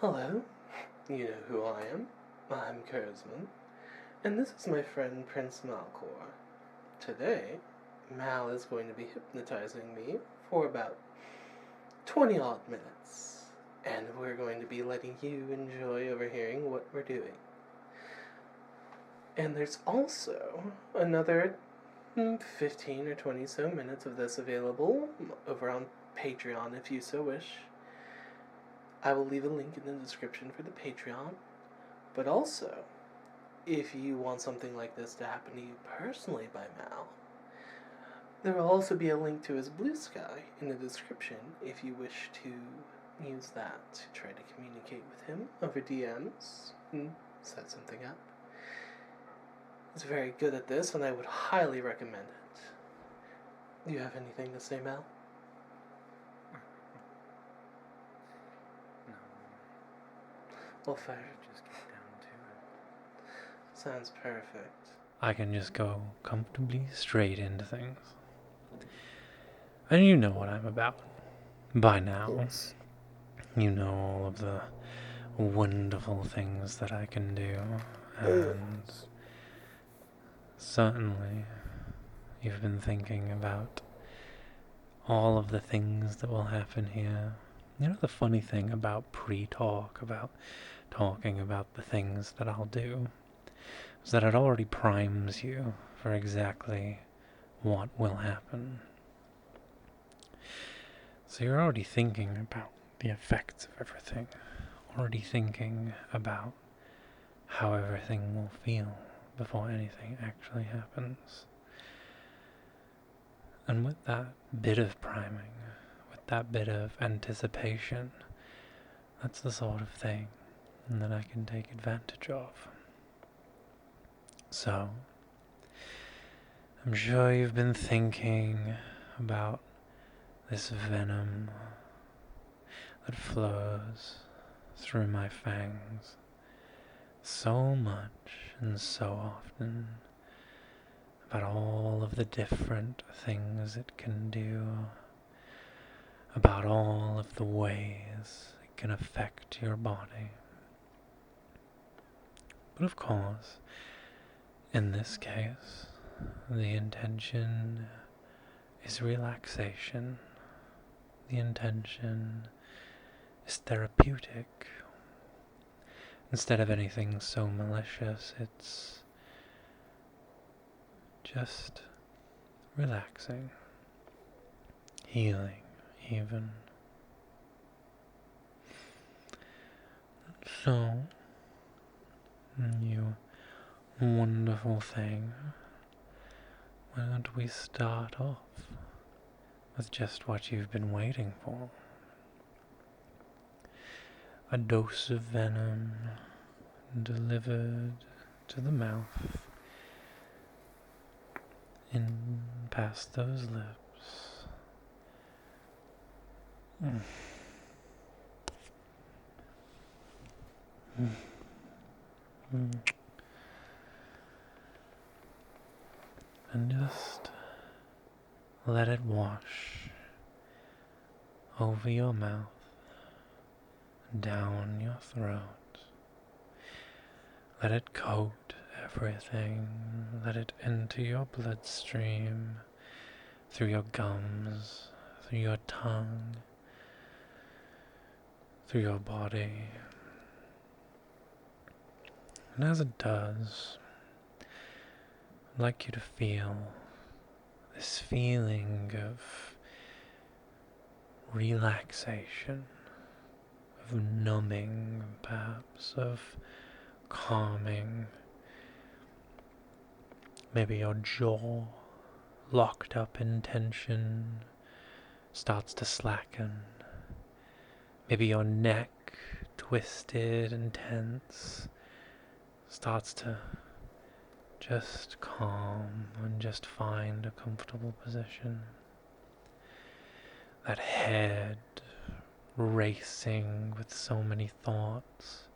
Hello, you know who I am. I'm Cursmon, and this is my friend Prince Malchor. Today, Mal is going to be hypnotizing me for about 20 odd minutes, and we're going to be letting you enjoy overhearing what we're doing. And there's also another 15 or 20 so minutes of this available over on Patreon if you so wish. I will leave a link in the description for the Patreon, but also, if you want something like this to happen to you personally by Mal, there will also be a link to his Bluesky in the description if you wish to use that to try to communicate with him over DMs and set something up. He's very good at this, and I would highly recommend it. Do you have anything to say, Mal? No. Well, fair. Just get down to it. Sounds perfect. I can just go comfortably straight into things. And you know what I'm about. By now. Yes. You know all of the wonderful things that I can do. And certainly you've been thinking about all of the things that will happen here. You know the funny thing about pre-talk, about talking about the things that I'll do, is that it already primes you for exactly what will happen. So you're already thinking about the effects of everything, already thinking about how everything will feel before anything actually happens. And with that bit of priming, with that bit of anticipation, that's the sort of thing that I can take advantage of. So, I'm sure you've been thinking about this venom that flows through my fangs so much and so often, about all of the different things it can do, about all of the ways it can affect your body. But of course, in this case, the intention is relaxation. The intention is therapeutic. Instead of anything so malicious, it's just relaxing, healing even. So, you wonderful thing, why don't we start off with just what you've been waiting for? A dose of venom delivered to the mouth in past those lips. And just let it wash over your mouth, down your throat. Let it coat everything. Let it enter your bloodstream, through your gums, through your tongue, through your body. And as it does, I'd like you to feel this feeling of relaxation, of numbing perhaps, of calming. Maybe your jaw, locked up in tension, starts to slacken. Maybe your neck, twisted and tense, starts to just calm and just find a comfortable position. That head racing with so many thoughts,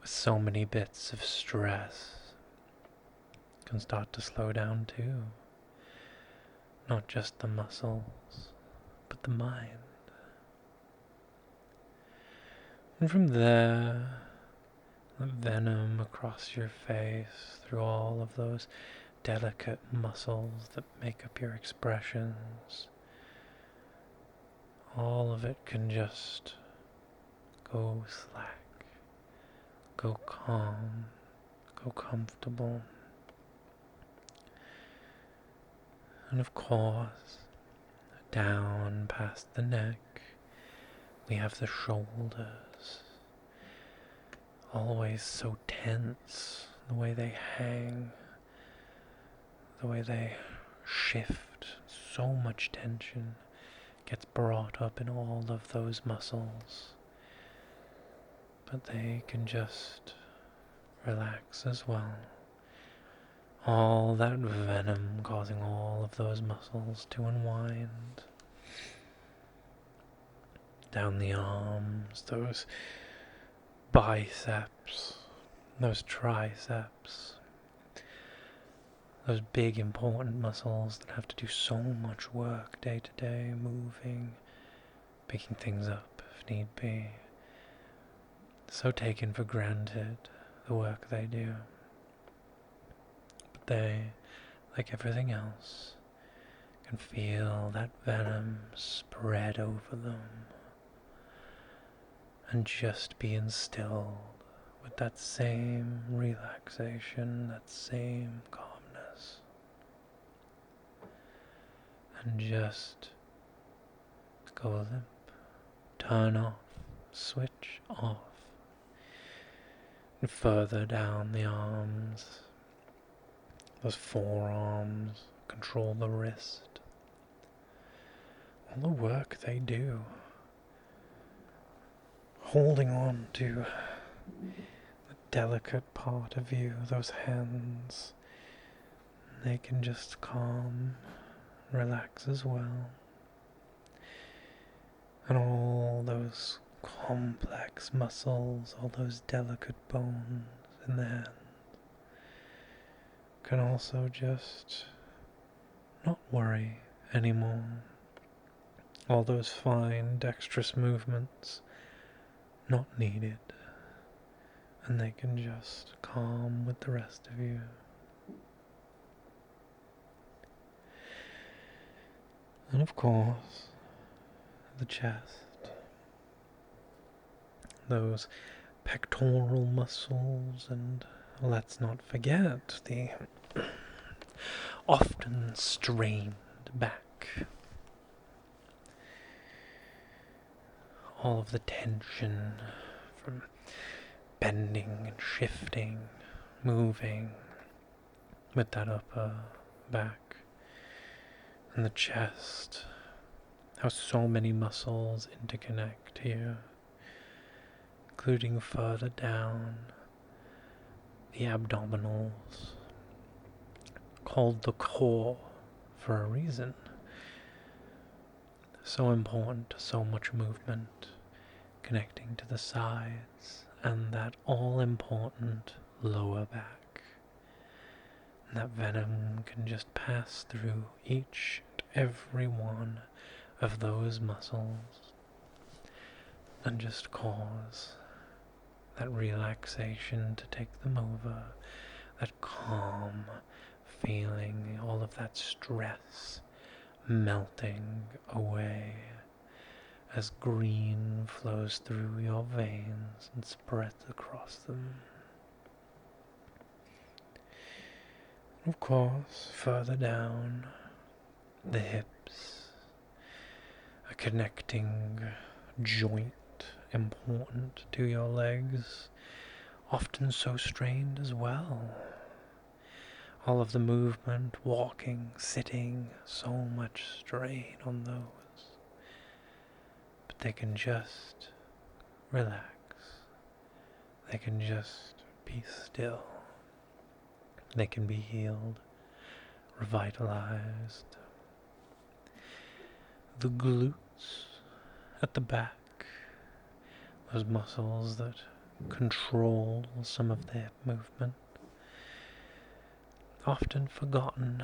with so many bits of stress, can start to slow down too. Not just the muscles, but the mind. And from there, the venom across your face, through all of those delicate muscles that make up your expressions. All of it can just go slack, go calm, go comfortable. And of course, down past the neck, we have the shoulders. Always so tense, the way they hang, the way they shift. So much tension gets brought up in all of those muscles. But they can just relax as well. All that venom causing all of those muscles to unwind. Down the arms, those biceps, those triceps, those big important muscles that have to do so much work day to day, moving, picking things up if need be. So taken for granted, the work they do. But they, like everything else, can feel that venom spread over them and just be instilled with that same relaxation, that same calmness. And just go limp, turn off, switch off. And further down the arms, those forearms, control the wrist. All the work they do, holding on to the delicate part of you, those hands. They can just calm, relax as well. And all those complex muscles, all those delicate bones in the hand can also just not worry anymore. All those fine, dexterous movements not needed, and they can just calm with the rest of you. And of course, the chest. Those pectoral muscles, and let's not forget the often strained back. All of the tension from bending and shifting, moving with that upper back and the chest. How so many muscles interconnect here, including further down the abdominals, called the core for a reason. So important to so much movement, connecting to the sides and that all-important lower back. And that venom can just pass through each and every one of those muscles and just cause that relaxation to take them over, that calm feeling, all of that stress melting away as green flows through your veins and spreads across them. Of course, further down, the hips, a connecting joint important to your legs, often so strained as well. All of the movement, walking, sitting, so much strain on those. But they can just relax. They can just be still. They can be healed, revitalized. The glutes at the back, those muscles that control some of the hip movement, often forgotten,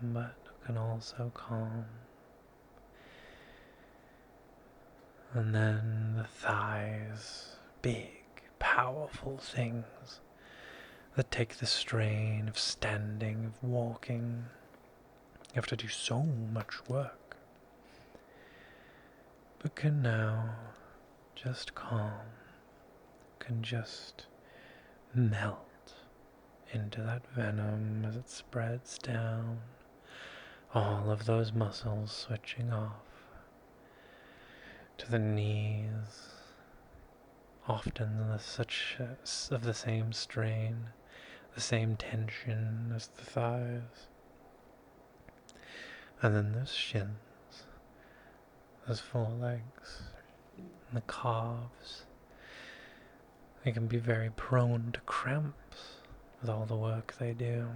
but can also calm. And then the thighs, big, powerful things that take the strain of standing, of walking. You have to do so much work, but can now just calm, can just melt into that venom as it spreads down, all of those muscles switching off to the knees, often such of the same strain, the same tension as the thighs. And then those shins, those forelegs, and the calves. They can be very prone to cramps with all the work they do.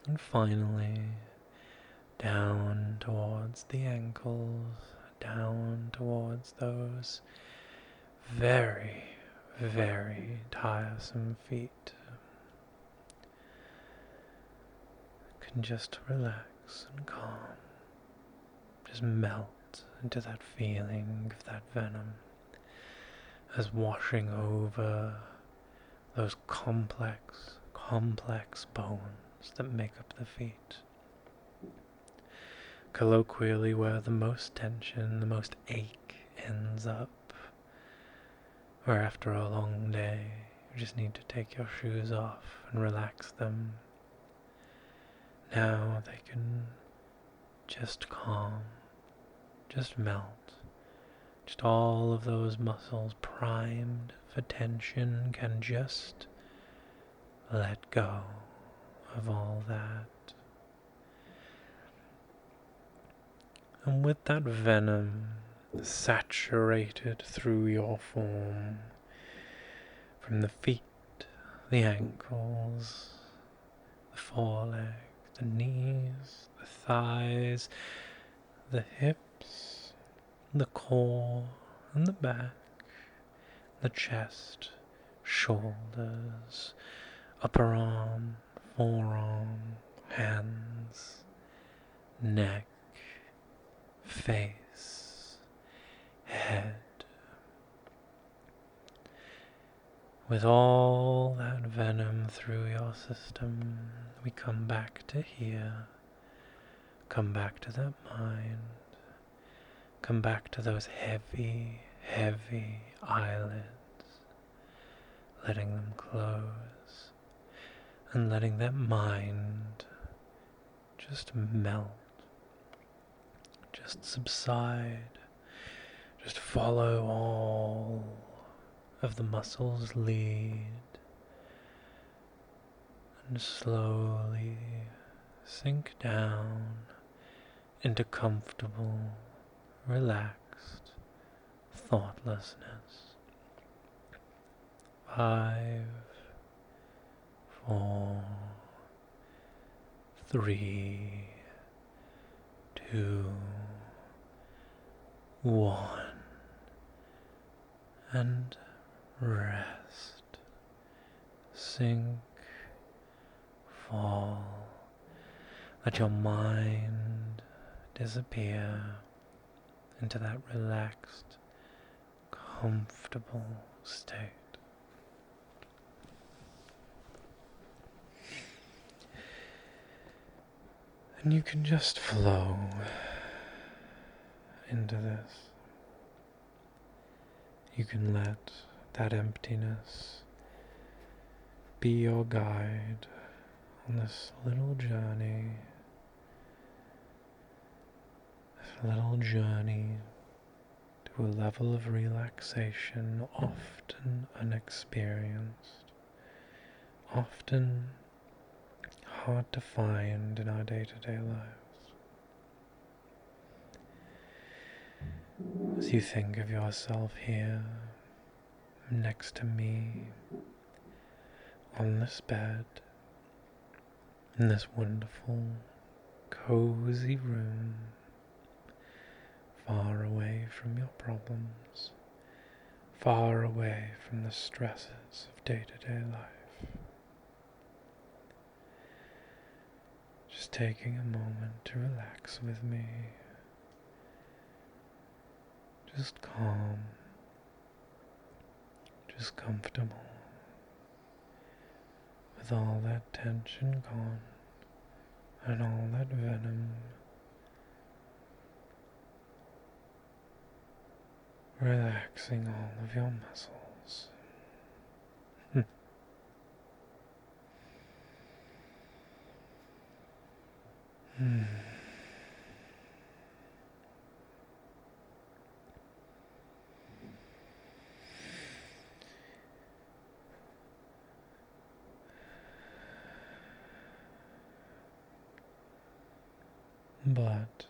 And finally, down towards the ankles, down towards those very, very tiresome feet. Can just relax and calm. Just melt into that feeling of that venom as washing over those complex bones that make up the feet. Colloquially, where the most tension, the most ache ends up, where after a long day you just need to take your shoes off and relax them. Now they can just calm, just melt. Just all of those muscles primed for tension can just let go of all that. And with that venom saturated through your form, from the feet, the ankles, the forelegs, the knees, the thighs, the hips, the core, and the back, the chest, shoulders, upper arm, forearm, hands, neck, face, head. With all that venom through your system, we come back to here, come back to that mind, come back to those heavy, heavy eyelids, letting them close, and letting that mind just melt, just subside, just follow all of the muscles lead, and slowly sink down into comfortable, relaxed thoughtlessness. 5, 4, 3, 2, 1, and rest. Sink, fall, let your mind disappear into that relaxed, comfortable state. And you can just flow into this. You can let that emptiness be your guide on this little journey. This little journey to a level of relaxation often unexperienced, often hard to find in our day-to-day lives. As you think of yourself here, next to me, on this bed, in this wonderful, cozy room, far away from your problems, far away from the stresses of day-to-day life. Just taking a moment to relax with me, just calm, just comfortable, with all that tension gone, and all that venom relaxing all of your muscles. But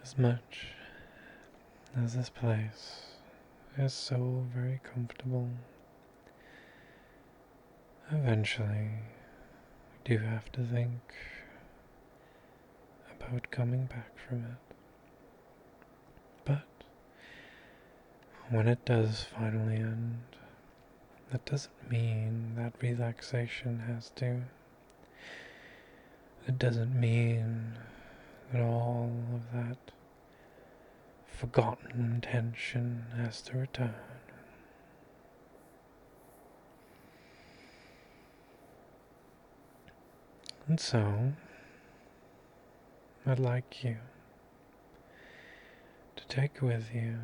as much as this place is so very comfortable, eventually we do have to think about coming back from it. But when it does finally end, that doesn't mean that relaxation has to. It doesn't mean that all of that forgotten tension has to return. And so, I'd like you to take with you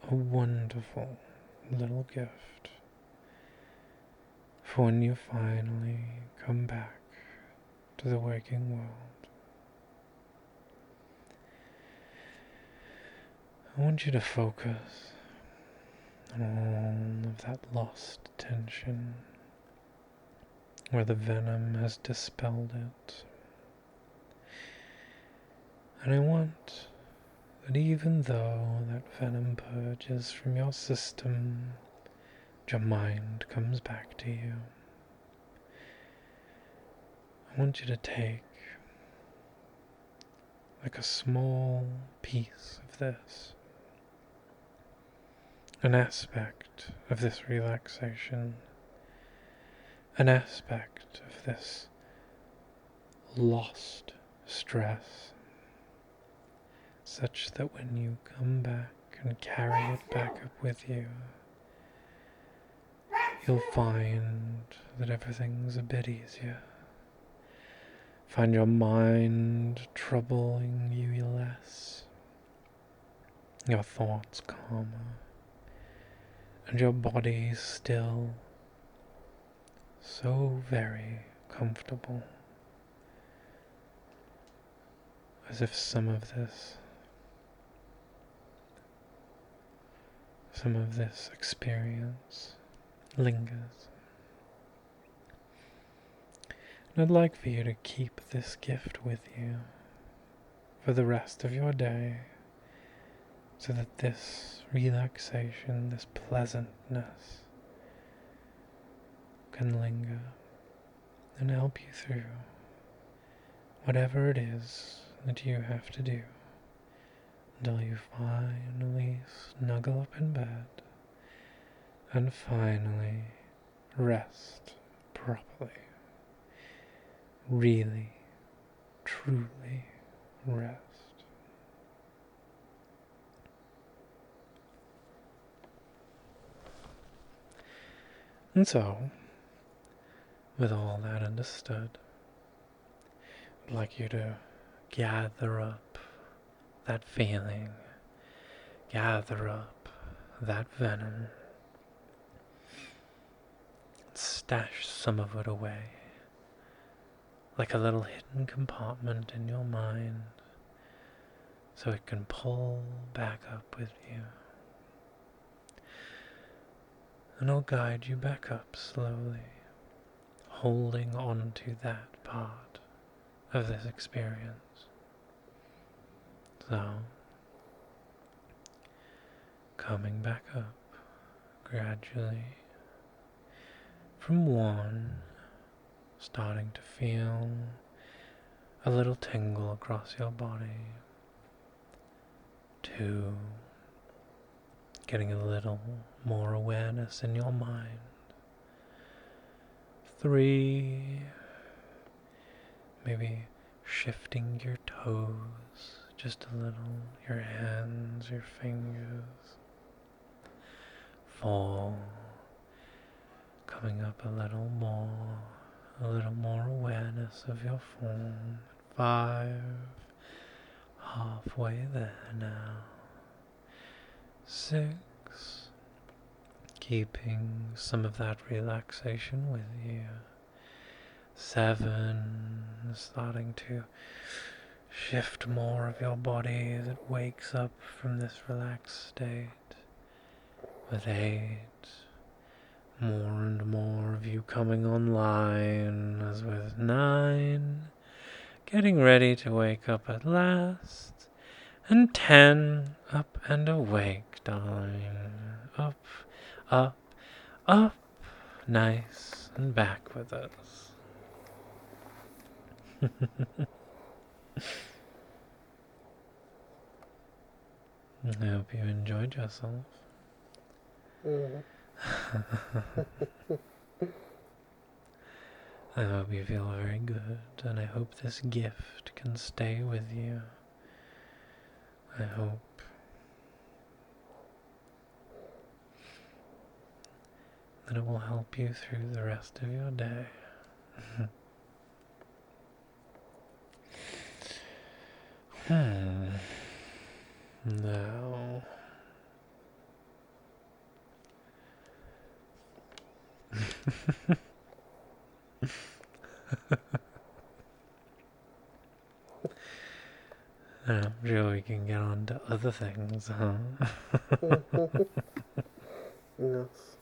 a wonderful little gift for when you finally come back to the waking world. I want you to focus on all of that lost tension, where the venom has dispelled it. And I want that even though that venom purges from your system, your mind comes back to you. I want you to take like a small piece of this, an aspect of this relaxation, an aspect of this lost stress, such that when you come back and carry it back up with you, you'll find that everything's a bit easier. Find your mind troubling you less, your thoughts calmer, and your body still so very comfortable, as if some of this experience lingers. And I'd like for you to keep this gift with you for the rest of your day, so that this relaxation, this pleasantness can linger and help you through whatever it is that you have to do until you finally snuggle up in bed and finally rest properly. Really, truly rest. And so, with all that understood, I'd like you to gather up that feeling, gather up that venom, stash some of it away, like a little hidden compartment in your mind, so it can pull back up with you. And I'll guide you back up slowly, holding on to that part of this experience. So, coming back up gradually from 1, starting to feel a little tingle across your body, 2, getting a little more awareness in your mind, 3, maybe shifting your toes just a little, your hands, your fingers fall, coming up a little more awareness of your form. 5, halfway there now. 6, keeping some of that relaxation with you. 7, starting to shift more of your body as it wakes up from this relaxed state. With 8, more and more of you coming online, as with 9, getting ready to wake up at last, and 10, up and awake, darling. Up, up, up, nice, and back with us. I hope you enjoyed yourself. I hope you feel very good, and I hope this gift can stay with you. I hope that it will help you through the rest of your day. Now... I'm sure we can get on to other things, huh? Yes.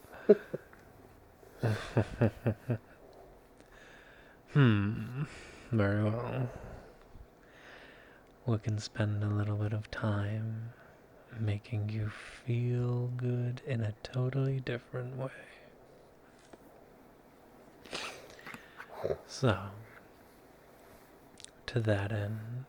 Very well. We can spend a little bit of time making you feel good in a totally different way. So, to that end,